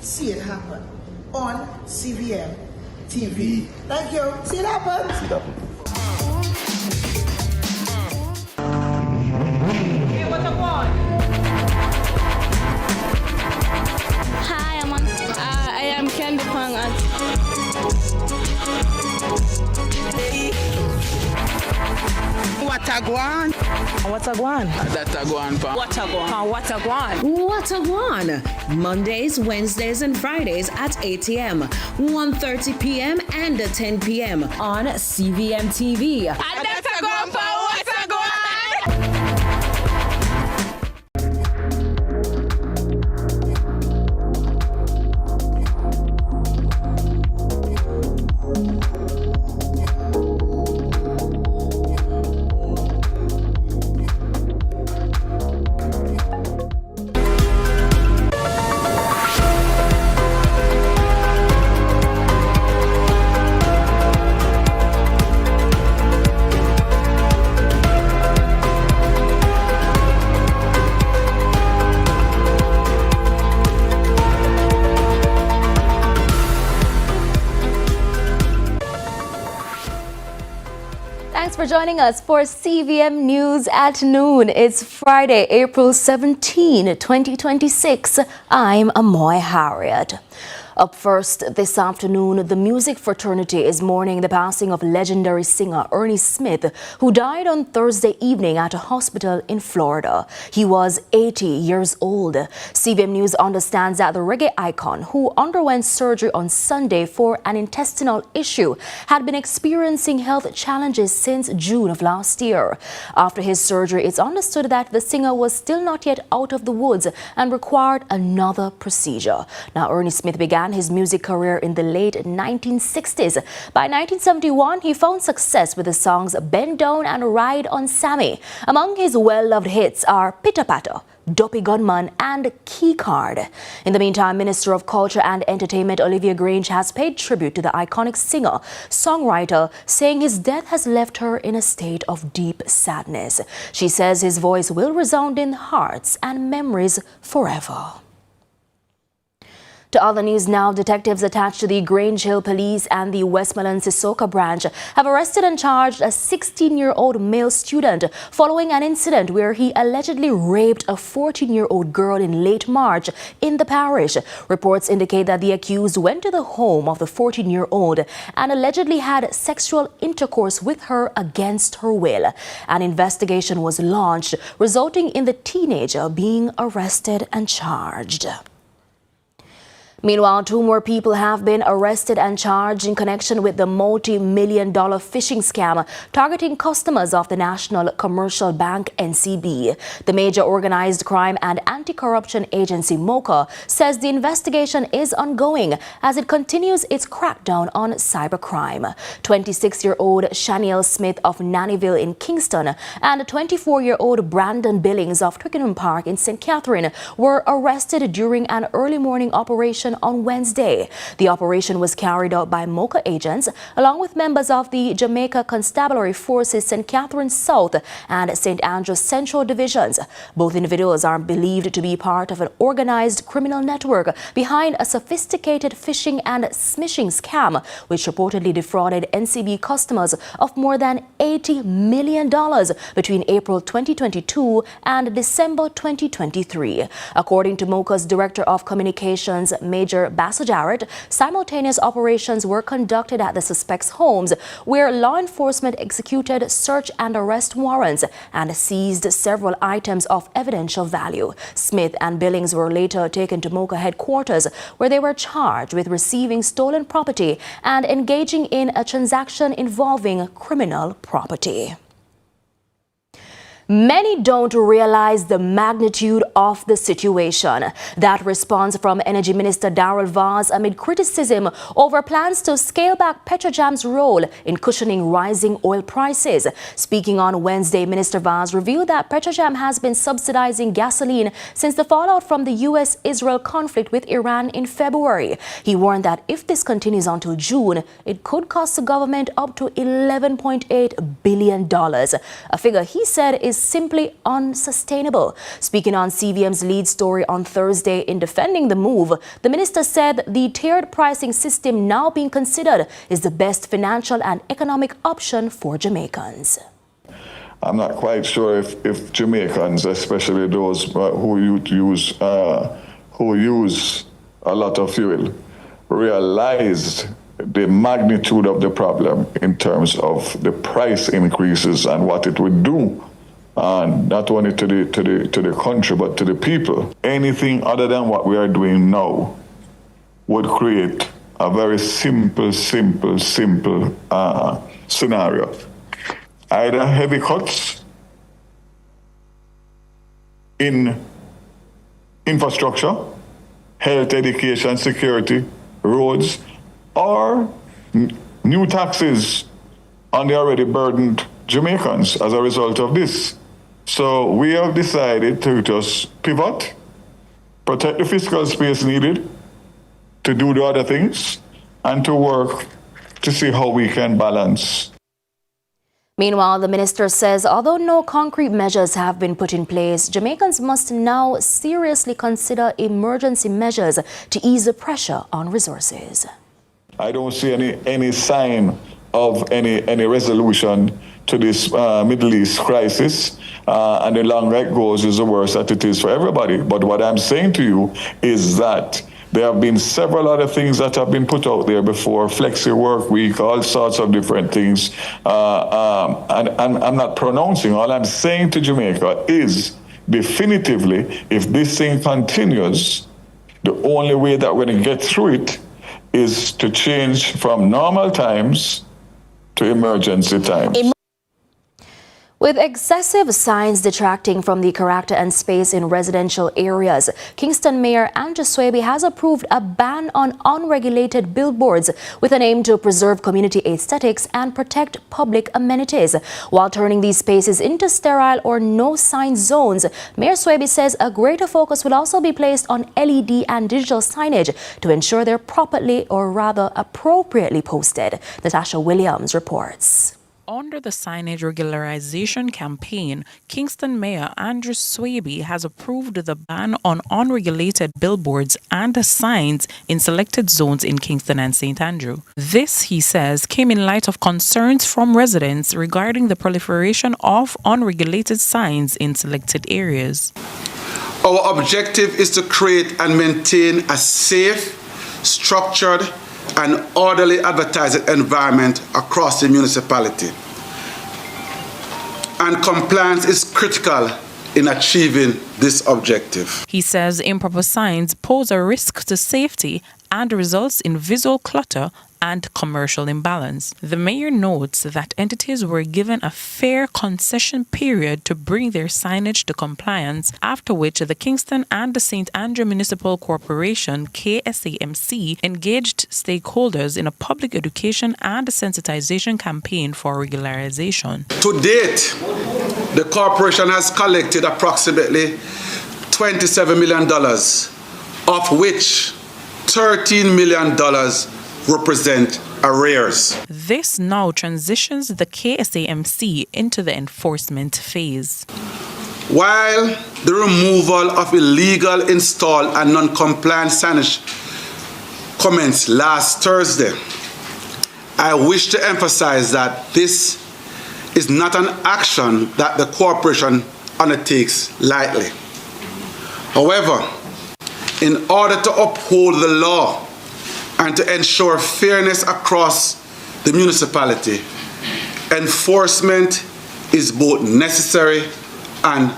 see it happen on CVM TV. Thank you. See it happen. See it happen. Hey, what up, one? Hi, I am Kendi Pang. What a guan? What a guan? That's a guan, pa. What a guan? What a guan? What a guan! Mondays, Wednesdays, and Fridays at 8 a.m., 1:30 p.m., and 10 p.m. on CVM TV. That's a guan, pa. What a guan? Thanks for joining us for CVM News at Noon. It's Friday, April 17, 2026. I'm Amoy Harriet. Up first this afternoon, the music fraternity is mourning the passing of legendary singer Ernie Smith, who died on Thursday evening at a hospital in Florida. He was 80 years old. CVM News understands that the reggae icon, who underwent surgery on Sunday for an intestinal issue, had been experiencing health challenges since June of last year. After his surgery, it's understood that the singer was still not yet out of the woods and required another procedure. Now, Ernie Smith began his music career in the late 1960s. By 1971, he found success with the songs Bend Down and Ride on Sammy. Among his well-loved hits are Pitter Patter, Dopey Gunman, and Key Card. In the meantime, Minister of Culture and Entertainment Olivia Grange has paid tribute to the iconic singer-songwriter, saying his death has left her in a state of deep sadness. She says his voice will resound in hearts and memories forever. To other news now, detectives attached to the Grange Hill Police and the Westmoreland CISOCA branch have arrested and charged a 16-year-old male student following an incident where he allegedly raped a 14-year-old girl in late March in the parish. Reports indicate that the accused went to the home of the 14-year-old and allegedly had sexual intercourse with her against her will. An investigation was launched, resulting in the teenager being arrested and charged. Meanwhile, 2 more people have been arrested and charged in connection with the multi-million-dollar phishing scam targeting customers of the National Commercial Bank NCB. The major organized crime and anti-corruption agency MOCA says the investigation is ongoing as it continues its crackdown on cybercrime. 26-year-old Shaniel Smith of Nannyville in Kingston and 24-year-old Brandon Billings of Twickenham Park in St. Catherine were arrested during an early morning operation on Wednesday. The operation was carried out by MOCA agents along with members of the Jamaica Constabulary Forces St. Catherine South and St. Andrews Central Divisions. Both individuals are believed to be part of an organized criminal network behind a sophisticated phishing and smishing scam, which reportedly defrauded NCB customers of more than $80 million between April 2022 and December 2023. According to MOCA's Director of Communications, Major Bassel Jarrett, simultaneous operations were conducted at the suspects' homes, where law enforcement executed search and arrest warrants and seized several items of evidential value. Smith and Billings were later taken to MOCA headquarters, where they were charged with receiving stolen property and engaging in a transaction involving criminal property. Many don't realize the magnitude of the situation. That response from Energy Minister Darrell Vaz amid criticism over plans to scale back Petrojam's role in cushioning rising oil prices. Speaking on Wednesday, Minister Vaz revealed that Petrojam has been subsidizing gasoline since the fallout from the U.S.-Israel conflict with Iran in February. He warned that if this continues until June, it could cost the government up to $11.8 billion, a figure he said is simply unsustainable. Speaking on CVM's lead story on Thursday in defending the move, the minister said the tiered pricing system now being considered is the best financial and economic option for Jamaicans. I'm not quite sure if Jamaicans, especially those who use a lot of fuel, realized the magnitude of the problem in terms of the price increases and what it would do, not only to the country but to the people. Anything other than what we are doing now would create a very simple scenario. Either heavy cuts in infrastructure, health, education, security, roads, or new taxes on the already burdened Jamaicans as a result of this. So we have decided to just pivot, protect the fiscal space needed to do the other things, and to work to see how we can balance. Meanwhile, the minister says although no concrete measures have been put in place, Jamaicans must now seriously consider emergency measures to ease the pressure on resources. I don't see any sign of any resolution to this Middle East crisis, and the longer it goes, is the worse that it is for everybody. But what I'm saying to you is that there have been several other things that have been put out there before, flexi work week, all sorts of different things. And I'm not pronouncing. All I'm saying to Jamaica is definitively, if this thing continues, the only way that we're going to get through it is to change from normal times to emergency times. With excessive signs detracting from the character and space in residential areas, Kingston Mayor Andrew Swaby has approved a ban on unregulated billboards with an aim to preserve community aesthetics and protect public amenities. While turning these spaces into sterile or no-sign zones, Mayor Swaby says a greater focus will also be placed on LED and digital signage to ensure they're properly, or rather appropriately, posted. Natasha Williams reports. Under the signage regularization campaign, Kingston Mayor Andrew Swaby has approved the ban on unregulated billboards and signs in selected zones in Kingston and St. Andrew. This, he says, came in light of concerns from residents regarding the proliferation of unregulated signs in selected areas. Our objective is to create and maintain a safe, structured, and orderly advertising environment across the municipality. And compliance is critical in achieving this objective. He says improper signs pose a risk to safety and results in visual clutter and commercial imbalance. The mayor notes that entities were given a fair concession period to bring their signage to compliance, after which the Kingston and the St. Andrew Municipal Corporation, KSAMC, engaged stakeholders in a public education and sensitization campaign for regularization. To date, the corporation has collected approximately $27 million, of which $13 million represent arrears. This now transitions the KSAMC into the enforcement phase. While the removal of illegal installed and non-compliant signage commenced last Thursday, I wish to emphasize that this is not an action that the corporation undertakes lightly. However, in order to uphold the law and to ensure fairness across the municipality, enforcement is both necessary and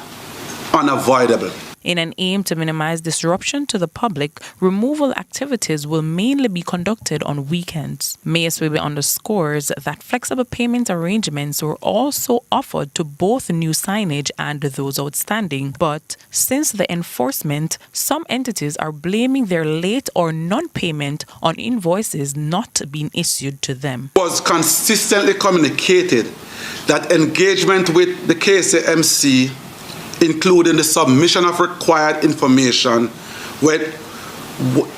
unavoidable. In an aim to minimize disruption to the public, removal activities will mainly be conducted on weekends. Mayor Swaby underscores that flexible payment arrangements were also offered to both new signage and those outstanding. But since the enforcement, some entities are blaming their late or non-payment on invoices not being issued to them. It was consistently communicated that engagement with the KSAMC, including the submission of required information,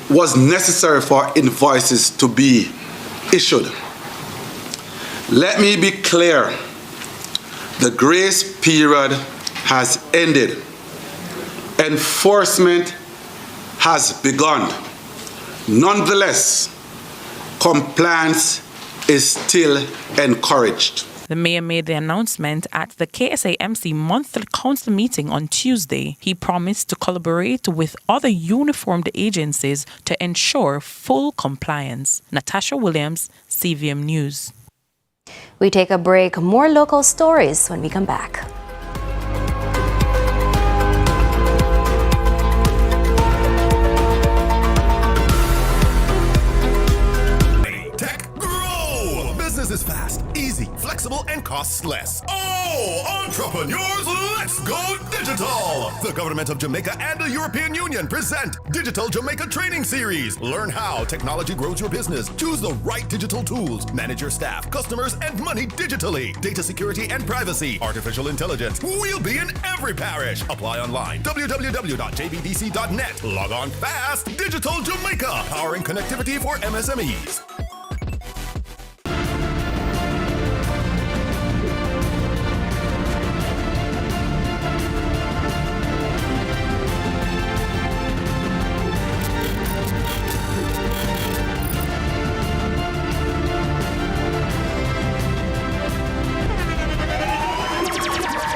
was necessary for invoices to be issued. Let me be clear. The grace period has ended. Enforcement has begun. Nonetheless, compliance is still encouraged. The mayor made the announcement at the KSAMC monthly council meeting on Tuesday. He promised to collaborate with other uniformed agencies to ensure full compliance. Natasha Williams, CVM News. We take a break. More local stories when we come back. Business is fast, easy, flexible, and costs less. Oh, entrepreneurs, let's go digital! The government of Jamaica and the European Union present Digital Jamaica Training Series. Learn how technology grows your business. Choose the right digital tools. Manage your staff, customers, and money digitally. Data security and privacy. Artificial intelligence. We'll be in every parish. Apply online. www.jbdc.net. Log on fast. Digital Jamaica. Powering connectivity for MSMEs.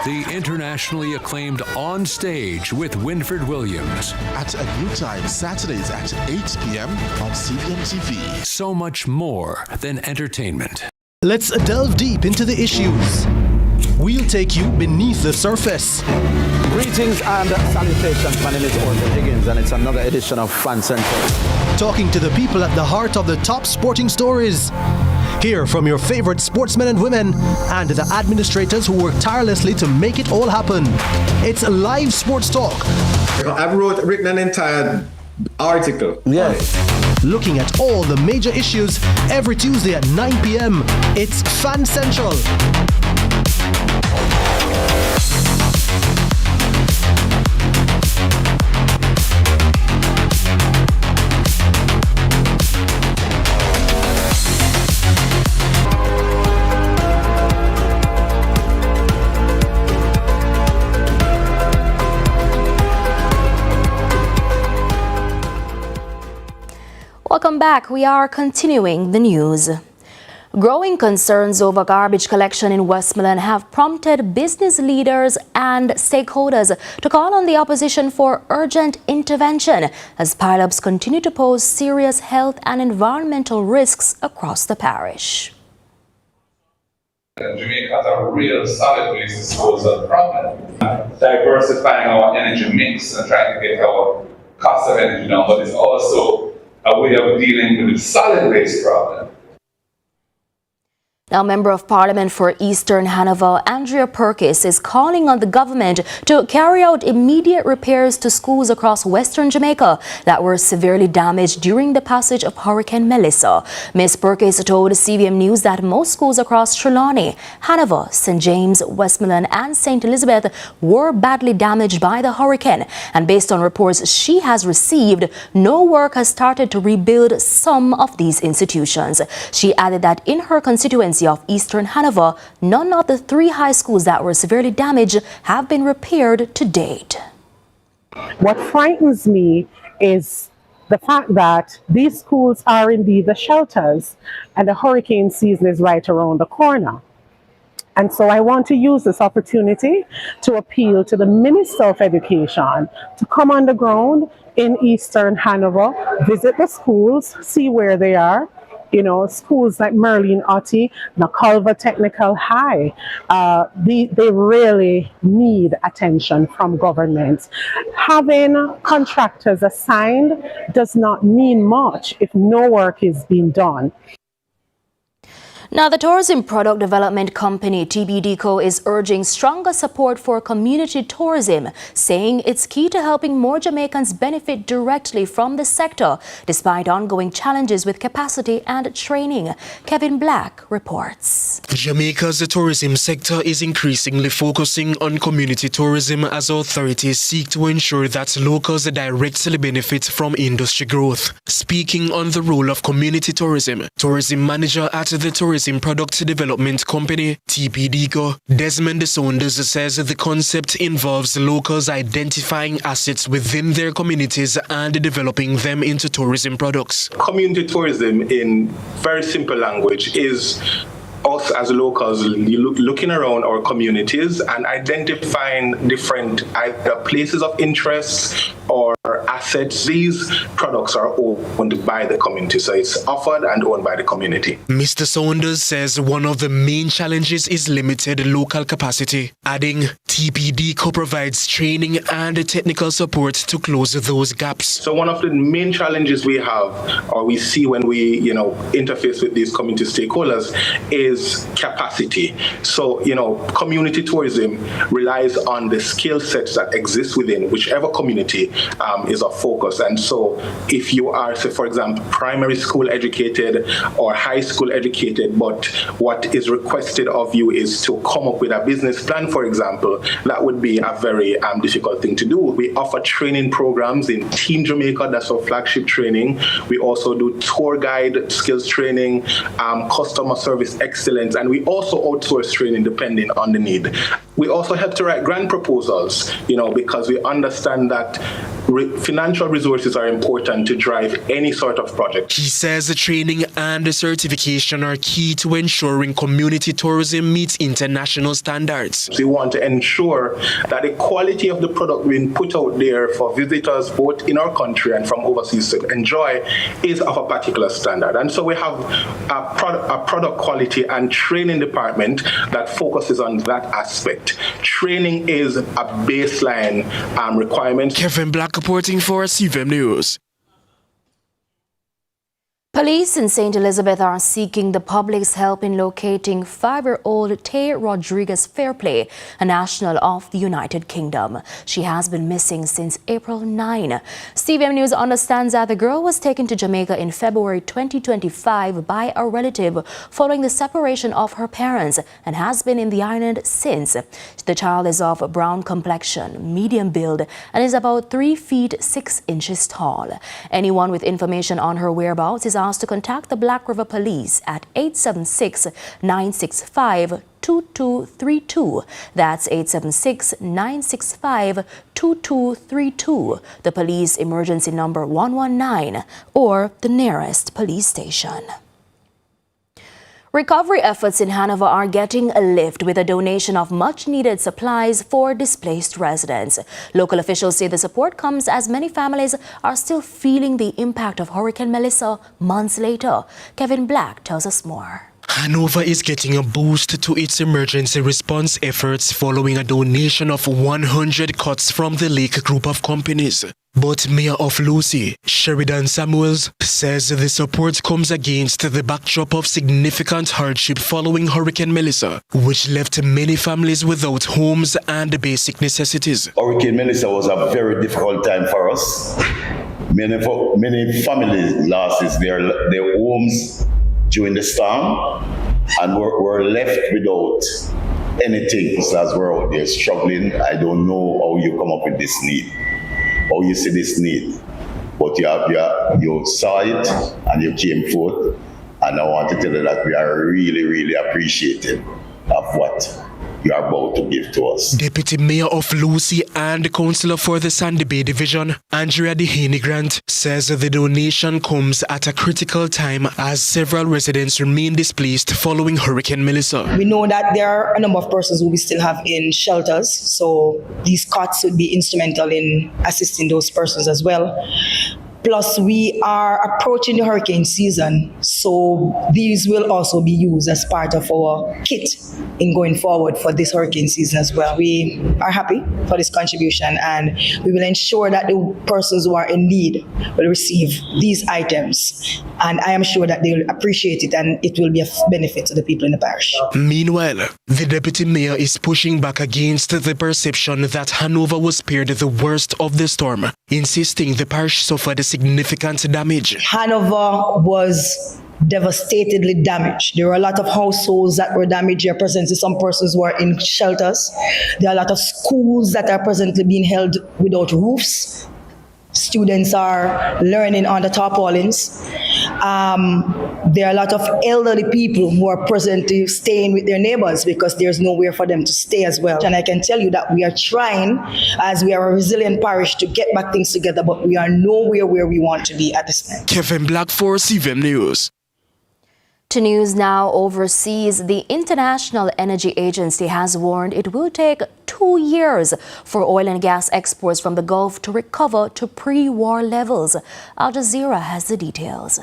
The internationally acclaimed On Stage with Winfred Williams. At a new time, Saturdays at 8 p.m. on CVM TV. So much more than entertainment. Let's delve deep into the issues. We'll take you beneath the surface. Greetings and salutations. My name is Orville Higgins and it's another edition of Fan Central. Talking to the people at the heart of the top sporting stories. Hear from your favorite sportsmen and women and the administrators who work tirelessly to make it all happen. It's live sports talk. I've written an entire article. Yes. Looking at all the major issues every Tuesday at 9 p.m. It's Fan Central. Welcome back. We are continuing the news. Growing concerns over garbage collection in Westmoreland have prompted business leaders and stakeholders to call on the opposition for urgent intervention as pileups continue to pose serious health and environmental risks across the parish. Jamaica has a real solid waste disposal problem. Diversifying our energy mix and trying to get our cost of energy down, but it's also a way of dealing with the solid waste problem. Now, Member of Parliament for Eastern Hanover, Andrea Perkis, is calling on the government to carry out immediate repairs to schools across Western Jamaica that were severely damaged during the passage of Hurricane Melissa. Ms. Perkis told CVM News that most schools across Trelawney, Hanover, St. James, Westmoreland and St. Elizabeth were badly damaged by the hurricane. And based on reports she has received, no work has started to rebuild some of these institutions. She added that in her constituency of Eastern Hanover, none of the 3 high schools that were severely damaged have been repaired to date. What frightens me is the fact that these schools are indeed the shelters and the hurricane season is right around the corner. And so I want to use this opportunity to appeal to the Minister of Education to come on the ground in Eastern Hanover, visit the schools, see where they are. You know, schools like Merlin Otti, Nakalva Technical High, they really need attention from government. Having contractors assigned does not mean much if no work is being done. Now, the tourism product development company TBDco is urging stronger support for community tourism, saying it's key to helping more Jamaicans benefit directly from the sector, despite ongoing challenges with capacity and training. Kevin Black reports. Jamaica's tourism sector is increasingly focusing on community tourism as authorities seek to ensure that locals directly benefit from industry growth. Speaking on the role of community tourism manager at the tourism Tourism Product Development Company, TPDCO, Desmond Saunders says the concept involves locals identifying assets within their communities and developing them into tourism products. Community tourism, in very simple language, is us as locals looking around our communities and identifying different either places of interest or assets. These products are owned by the community, so it's offered and owned by the community. Mr. Saunders says one of the main challenges is limited local capacity, adding TPDCO provides training and technical support to close those gaps. So one of the main challenges we have, or we see when we interface with these community stakeholders, is capacity. So community tourism relies on the skill sets that exist within whichever community is of focus. And so if you are, say, for example, primary school educated or high school educated, but what is requested of you is to come up with a business plan, for example, that would be a very difficult thing to do. We offer training programs in Team Jamaica, that's our flagship training. We also do tour guide skills training, customer service excellence, and we also outsource training depending on the need. We also help to write grant proposals, because we understand that financial resources are important to drive any sort of project. He says the training and the certification are key to ensuring community tourism meets international standards. We want to ensure that the quality of the product being put out there for visitors both in our country and from overseas to enjoy is of a particular standard. And so we have a product quality and training department that focuses on that aspect. Training is a baseline requirement. Kevin Black reporting for CVM News. Police in St. Elizabeth are seeking the public's help in locating 5-year-old Tay Rodriguez Fairplay, a national of the United Kingdom. She has been missing since April 9. CVM News understands that the girl was taken to Jamaica in February 2025 by a relative following the separation of her parents and has been in the island since. The child is of brown complexion, medium build, and is about 3 feet 6 inches tall. Anyone with information on her whereabouts is asked to contact the Black River Police at 876-965-2232. That's 876-965-2232. The police emergency number 119 or the nearest police station. Recovery efforts in Hanover are getting a lift with a donation of much-needed supplies for displaced residents. Local officials say the support comes as many families are still feeling the impact of Hurricane Melissa months later. Kevin Black tells us more. Hanover is getting a boost to its emergency response efforts following a donation of 100 cots from the Lake Group of companies. But Mayor of Lucy, Sheridan Samuels, says the support comes against the backdrop of significant hardship following Hurricane Melissa, which left many families without homes and basic necessities. Hurricane Melissa was a very difficult time for us. Many families lost their homes during the storm and were left without anything as we're out there struggling. I don't know how you come up with this need, how you see this need, but you saw it and you came forth, and I want to tell you that we are really, really appreciative of what you are about to give to us. Deputy Mayor of Lucy and Councillor for the Sandy Bay Division, Andrea Dehaney Grant, says the donation comes at a critical time as several residents remain displaced following Hurricane Melissa. We know that there are a number of persons who we still have in shelters, so these cots would be instrumental in assisting those persons as well. Plus, we are approaching the hurricane season, so these will also be used as part of our kit in going forward for this hurricane season as well. We are happy for this contribution, and we will ensure that the persons who are in need will receive these items. And I am sure that they will appreciate it, and it will be a benefit to the people in the parish. Meanwhile, the Deputy Mayor is pushing back against the perception that Hanover was spared the worst of the storm, insisting the parish suffered significant damage. Hanover was devastatedly damaged. There were a lot of households that were damaged. There are presently some persons who are in shelters. There are a lot of schools that are presently being held without roofs. Students are learning on the tarpaulins. There are a lot of elderly people who are presently staying with their neighbors because there's nowhere for them to stay as well. And I can tell you that we are trying, as we are a resilient parish, to get back things together, but we are nowhere where we want to be at this time. Kevin Black for CVM News. To news now overseas, the International Energy Agency has warned it will take 2 years for oil and gas exports from the Gulf to recover to pre-war levels. Al Jazeera has the details.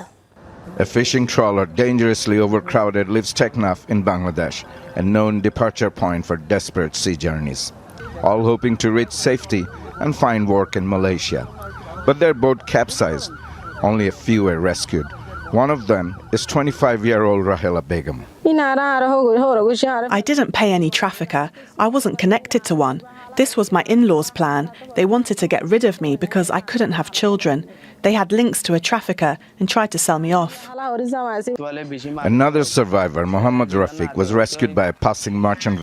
A fishing trawler dangerously overcrowded leaves Teknaf in Bangladesh, a known departure point for desperate sea journeys, all hoping to reach safety and find work in Malaysia. But their boat capsized. Only a few were rescued. One of them is 25-year-old Rahela Begum. I didn't pay any trafficker. I wasn't connected to one. This was my in-laws' plan. They wanted to get rid of me because I couldn't have children. They had links to a trafficker and tried to sell me off. Another survivor, Muhammad Rafiq, was rescued by a passing merchant